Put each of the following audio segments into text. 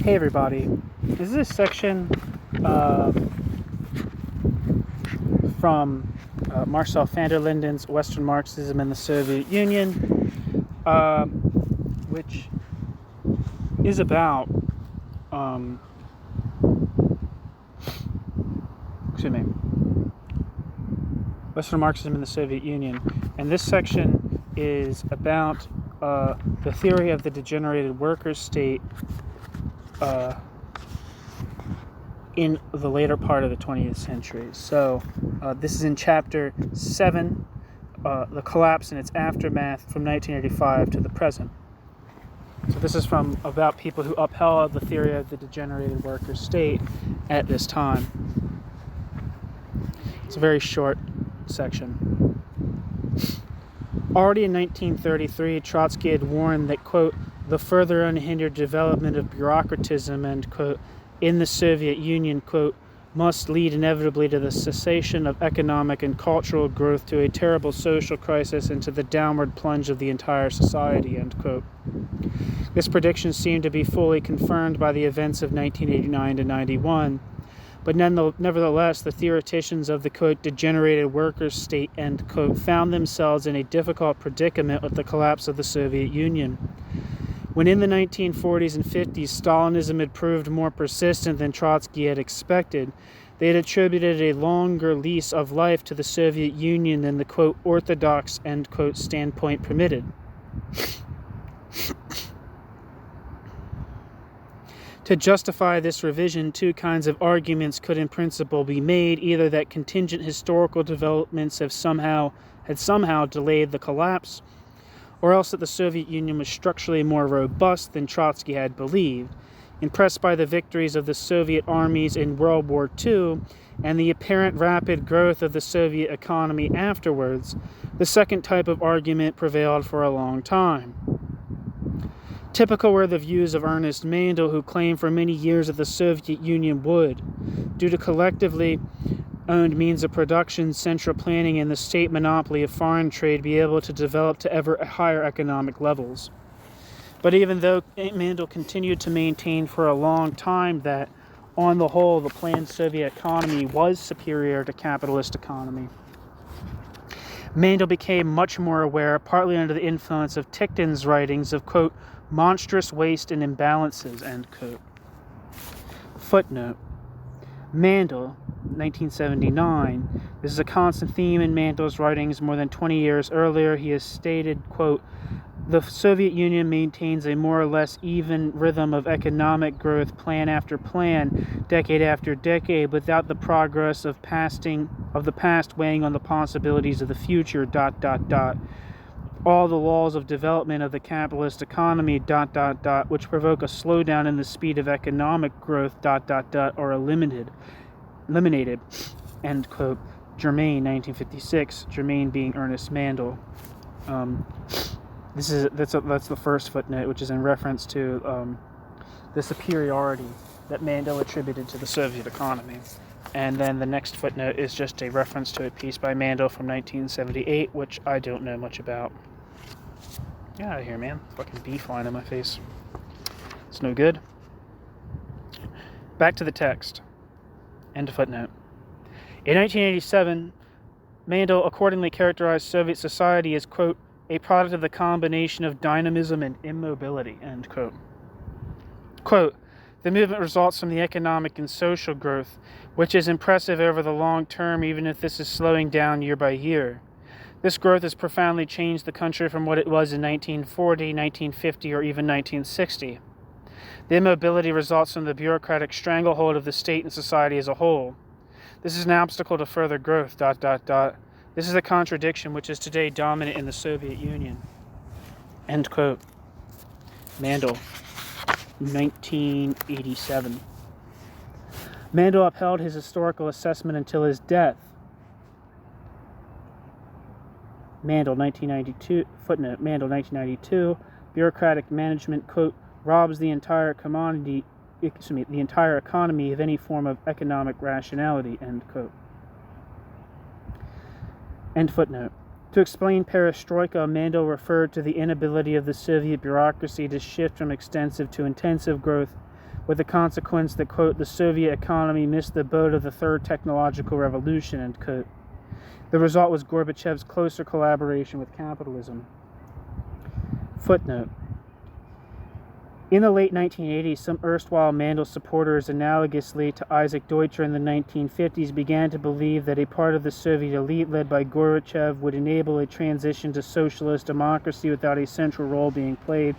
Hey everybody, is this section from Marcel van der Linden's Western Marxism in the Soviet Union, which is about Western Marxism in the Soviet Union, and this section is about the theory of the degenerated workers' state in the later part of the 20th century. So this is in chapter 7, the collapse and its aftermath from 1985 to the present. So this is from about people who upheld the theory of the degenerated workers' state at this time. It's a very short section. Already in 1933, Trotsky had warned that, quote, the further unhindered development of bureaucratism, end quote, in the Soviet Union, quote, must lead inevitably to the cessation of economic and cultural growth, to a terrible social crisis, and to the downward plunge of the entire society, end quote. This prediction seemed to be fully confirmed by the events of 1989 to 91, but nevertheless, the theoreticians of the, quote, degenerated workers' state, end quote, found themselves in a difficult predicament with the collapse of the Soviet Union. When in the 1940s and 50s, Stalinism had proved more persistent than Trotsky had expected, they had attributed a longer lease of life to the Soviet Union than the, quote, orthodox, end quote, standpoint permitted. To justify this revision, two kinds of arguments could in principle be made, either that contingent historical developments had somehow delayed the collapse, or else that the Soviet Union was structurally more robust than Trotsky had believed. Impressed by the victories of the Soviet armies in World War II and the apparent rapid growth of the Soviet economy afterwards, the second type of argument prevailed for a long time. Typical were the views of Ernest Mandel, who claimed for many years that the Soviet Union would, due to collectively owned means of production, central planning, and the state monopoly of foreign trade, be able to develop to ever higher economic levels. But even though Mandel continued to maintain for a long time that, on the whole, the planned Soviet economy was superior to capitalist economy, Mandel became much more aware, partly under the influence of Tichtin's writings, of, quote, monstrous waste and imbalances, end quote. Footnote. Mandel, 1979. This is a constant theme in Mandel's writings. More than 20 years earlier, he has stated, quote, the Soviet Union maintains a more or less even rhythm of economic growth, plan after plan, decade after decade, without the progress of the past weighing on the possibilities of the future, ... All the laws of development of the capitalist economy, ... which provoke a slowdown in the speed of economic growth, ... are eliminated, end quote. Germain, 1956. Germain being Ernest Mandel. That's the first footnote, which is in reference to the superiority that Mandel attributed to the Soviet economy. And then the next footnote is just a reference to a piece by Mandel from 1978, which I don't know much about. Get out of here, man. Fucking bee flying in my face. It's no good. Back to the text. End of footnote. In 1987, Mandel accordingly characterized Soviet society as, quote, a product of the combination of dynamism and immobility, end quote. Quote, the movement results from the economic and social growth, which is impressive over the long term, even if this is slowing down year by year. This growth has profoundly changed the country from what it was in 1940, 1950, or even 1960. The immobility results from the bureaucratic stranglehold of the state and society as a whole. This is an obstacle to further growth, ... This is a contradiction which is today dominant in the Soviet Union. End quote. Mandel, 1987. Mandel upheld his historical assessment until his death. Mandel, 1992. Footnote. Mandel, 1992. Bureaucratic management, quote, robs the entire economy of any form of economic rationality, end quote. End footnote. To explain perestroika, Mandel referred to the inability of the Soviet bureaucracy to shift from extensive to intensive growth with the consequence that, quote, the Soviet economy missed the boat of the third technological revolution, end quote. The result was Gorbachev's closer collaboration with capitalism. Footnote. In the late 1980s, some erstwhile Mandel supporters, analogously to Isaac Deutscher in the 1950s, began to believe that a part of the Soviet elite led by Gorbachev would enable a transition to socialist democracy without a central role being played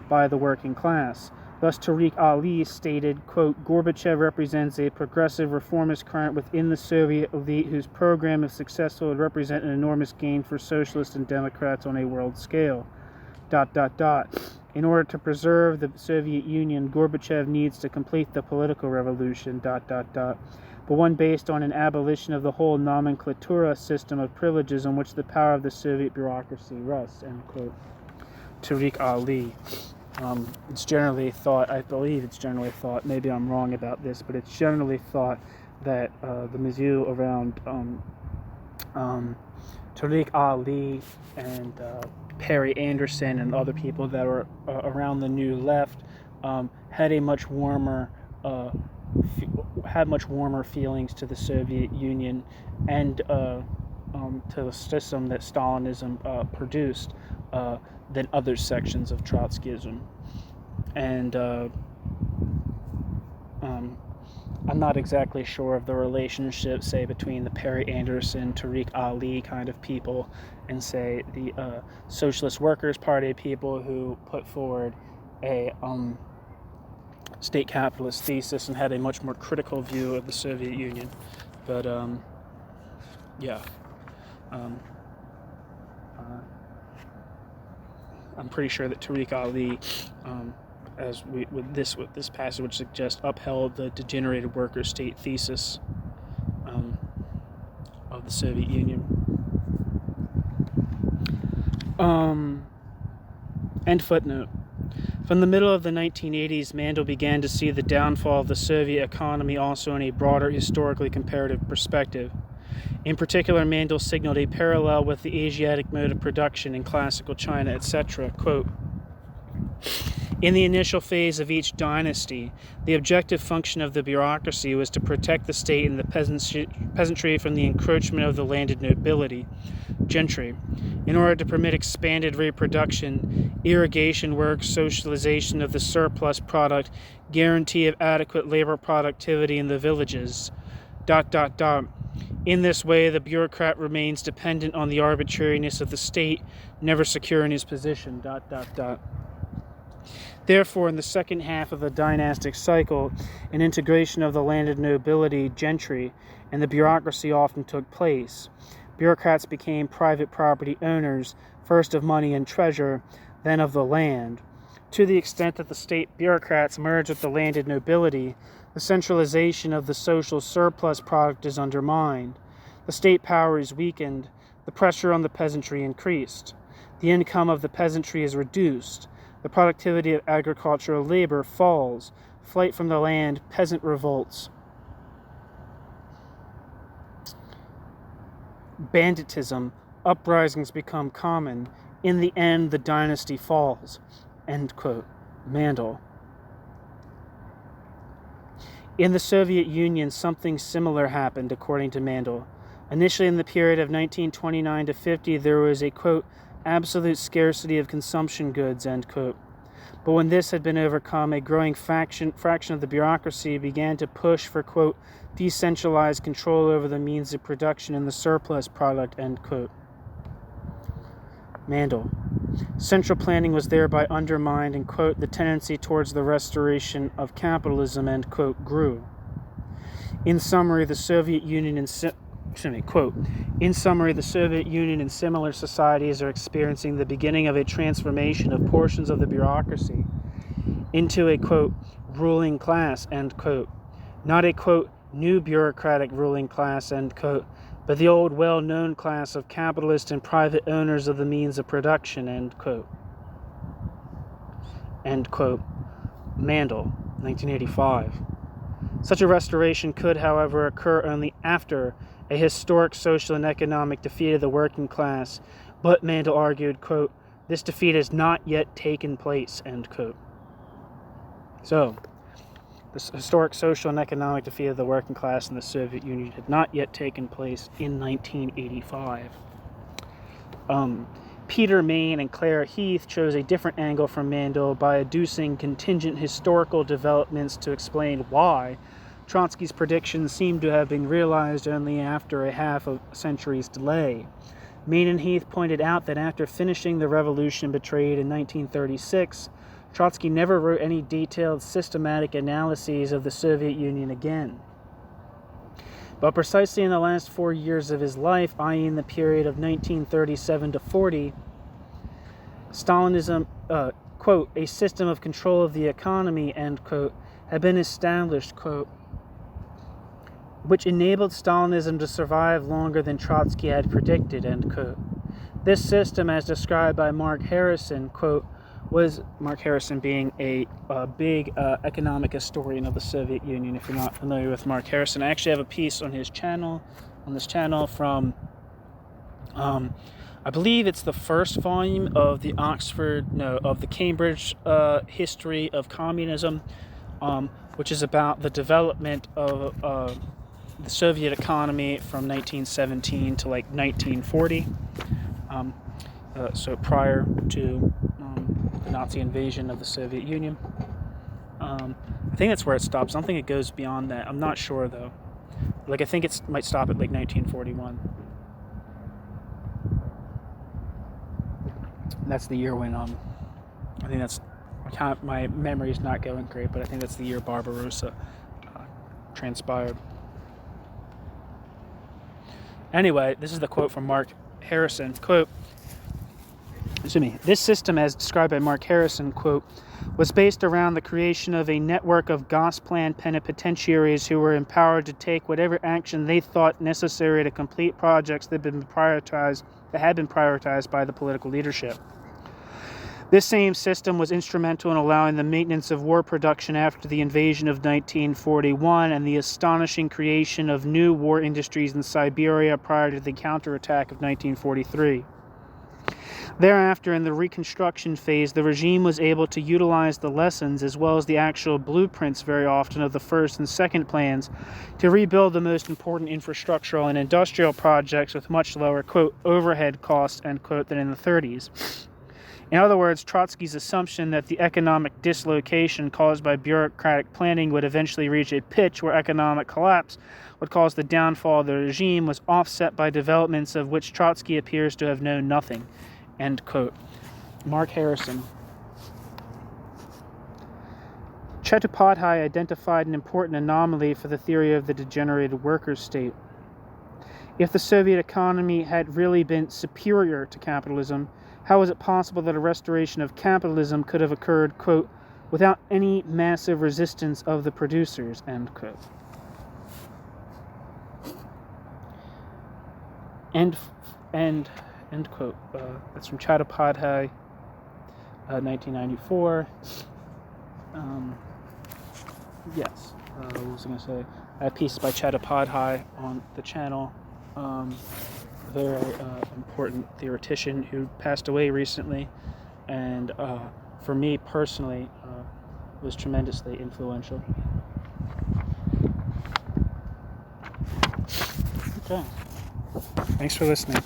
by the working class. Thus, Tariq Ali stated, quote, Gorbachev represents a progressive reformist current within the Soviet elite whose program, if successful, would represent an enormous gain for socialists and Democrats on a world scale. ... In order to preserve the Soviet Union, Gorbachev needs to complete the political revolution, ... but one based on an abolition of the whole nomenclatura system of privileges on which the power of the Soviet bureaucracy rests, end quote. Tariq Ali. It's generally thought, I believe it's generally thought, maybe I'm wrong about this, but it's generally thought that the milieu around Tariq Ali and Perry Anderson and other people that were around the New Left had much warmer feelings to the Soviet Union and to the system that Stalinism produced than other sections of Trotskyism. And I'm not exactly sure of the relationship, say, between the Perry Anderson, Tariq Ali kind of people and, say, the Socialist Workers' Party people who put forward a state capitalist thesis and had a much more critical view of the Soviet Union. But, yeah. I'm pretty sure that Tariq Ali, with this passage would suggest, upheld the degenerated worker state thesis of the Soviet Union. End footnote. From the middle of the 1980s, Mandel began to see the downfall of the Soviet economy also in a broader historically comparative perspective. In particular, Mandel signaled a parallel with the Asiatic mode of production in classical China, etc. Quote, in the initial phase of each dynasty, the objective function of the bureaucracy was to protect the state and the peasantry from the encroachment of the landed nobility, gentry, in order to permit expanded reproduction, irrigation work, socialization of the surplus product, guarantee of adequate labor productivity in the villages, ... In this way, the bureaucrat remains dependent on the arbitrariness of the state, never secure in his position, ... Therefore, in the second half of the dynastic cycle, an integration of the landed nobility, gentry, and the bureaucracy often took place. Bureaucrats became private property owners, first of money and treasure, then of the land. To the extent that the state bureaucrats merge with the landed nobility, the centralization of the social surplus product is undermined. The state power is weakened. The pressure on the peasantry increased. The income of the peasantry is reduced. The productivity of agricultural labor falls. Flight from the land, peasant revolts. Banditism, uprisings become common. In the end, the dynasty falls. End quote. Mandel. In the Soviet Union, something similar happened, according to Mandel. Initially, in the period of 1929 to 50, there was a, quote, absolute scarcity of consumption goods, end quote. But when this had been overcome, a growing fraction of the bureaucracy began to push for, quote, decentralized control over the means of production and the surplus product, end quote. Mandel. Central planning was thereby undermined and, quote, the tendency towards the restoration of capitalism, end quote, grew. In summary, the Soviet Union and similar societies are experiencing the beginning of a transformation of portions of the bureaucracy into a, quote, ruling class, end quote. Not a, quote, new bureaucratic ruling class, end quote, but the old well-known class of capitalist and private owners of the means of production, end quote. End quote. Mandel, 1985. Such a restoration could, however, occur only after a historic social and economic defeat of the working class, but, Mandel argued, quote, this defeat has not yet taken place, end quote. So, The historic social and economic defeat of the working class in the Soviet Union had not yet taken place in 1985. Peter Main and Clara Heath chose a different angle from Mandel by adducing contingent historical developments to explain why Trotsky's predictions seem to have been realized only after a half a century's delay. Main and Heath pointed out that after finishing the revolution betrayed in 1936, Trotsky never wrote any detailed systematic analyses of the Soviet Union again. But precisely in the last 4 years of his life, i.e. in the period of 1937 to 40, Stalinism, quote, a system of control of the economy, end quote, had been established, quote, which enabled Stalinism to survive longer than Trotsky had predicted, end quote. This system, as described by Mark Harrison, quote, was Mark Harrison being a big economic historian of the Soviet Union. If you're not familiar with Mark Harrison, I actually have a piece on this channel from, I believe it's the first volume of the Cambridge History of Communism, which is about the development of the Soviet economy from 1917 to like 1940. So prior to the Nazi invasion of the Soviet Union. I think that's where it stops. I don't think it goes beyond that. I'm not sure though. Like I think it might stop at like 1941. That's the year when I think that's my memory's not going great, but I think that's the year Barbarossa transpired. Anyway, this is the quote from Mark Harrison. Quote, this system, as described by Mark Harrison, quote, was based around the creation of a network of Gosplan plenipotentiaries who were empowered to take whatever action they thought necessary to complete projects that had been prioritized by the political leadership. This same system was instrumental in allowing the maintenance of war production after the invasion of 1941 and the astonishing creation of new war industries in Siberia prior to the counterattack of 1943. Thereafter, in the reconstruction phase, the regime was able to utilize the lessons as well as the actual blueprints very often of the first and second plans to rebuild the most important infrastructural and industrial projects with much lower, quote, overhead costs, end quote, than in the 30s. In other words, Trotsky's assumption that the economic dislocation caused by bureaucratic planning would eventually reach a pitch where economic collapse would cause the downfall of the regime was offset by developments of which Trotsky appears to have known nothing. End quote. Mark Harrison. Chattopadhyay identified an important anomaly for the theory of the degenerated workers' state. If the Soviet economy had really been superior to capitalism, how is it possible that a restoration of capitalism could have occurred, quote, without any massive resistance of the producers, end quote. End quote. That's from Chattopadhyay, 1994. Yes. What was I going to say? I have pieces by Chattopadhyay on the channel. Very important theoretician who passed away recently, and for me personally, was tremendously influential. Okay. Thanks for listening.